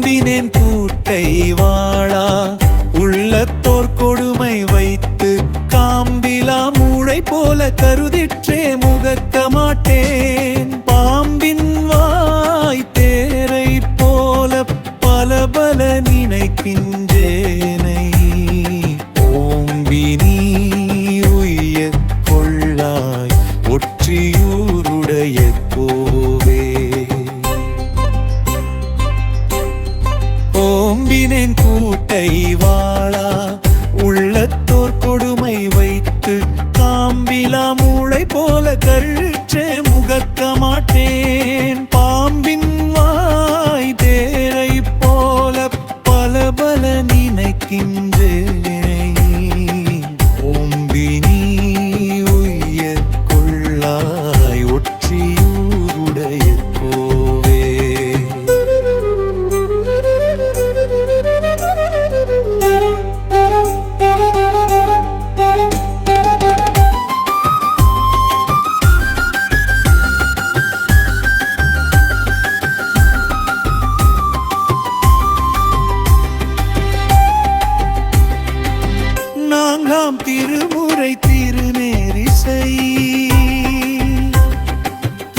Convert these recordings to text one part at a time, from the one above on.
ஓம்பினேன் கூட்டை வாழா உள்ளத்தோர் கொடுமை வைத்து காம்பிலா மூளை போல கருதிற்றே முகக்க மாட்டேன். பாம்பின் வாய் தேரை போல பல பல நினைக்கின்றேனை. ஓம்பி நீ உய்ய கொள்ளாய் ஒற்றியூருடைய கோவே. ஓம்பினேன் கூட்டை வாழா உள்ளத்தோர் கொடுமை வைத்து காம்பிலா மூளை போல கருற்றே முகக்க மாட்டேன். பாம்பின் வாய் தேரை போல பல பல நினைக்கின்றேனை. ஓம்பி நீ உய்ய கொள்ளாய் ஒற்றியூருடைய கோவே. நான்காம் திருமுறை திருநேரிசை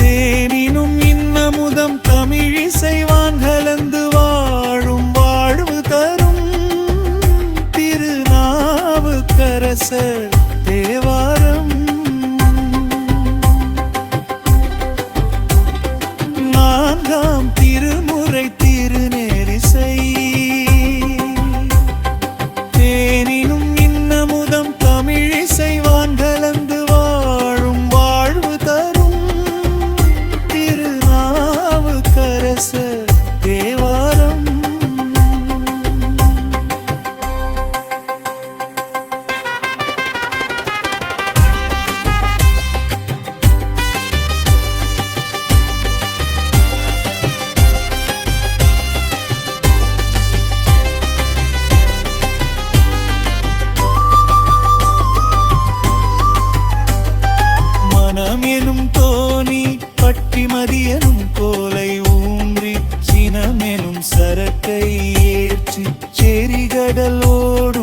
தேனினும் இன்னமுதம் தமிழிசைவான் கலந்து வாழும் வாழ்வு தரும் திருநாவுக்கரசர் தேவாரம். நான்காம் திருமுறை திருநேரிசை தேனினும் இன்னமுதம் தமிழிசைவான் கலந்து வாழும் வாழ்வு தரும் திருநாவுக்கரசர் தேவாரம். மனம் எனும் தோணி பட்டிமதி எனும் கோலை ஊன்றி சினம் எனும் சரக்கை ஏற்றி செறிகடலோடு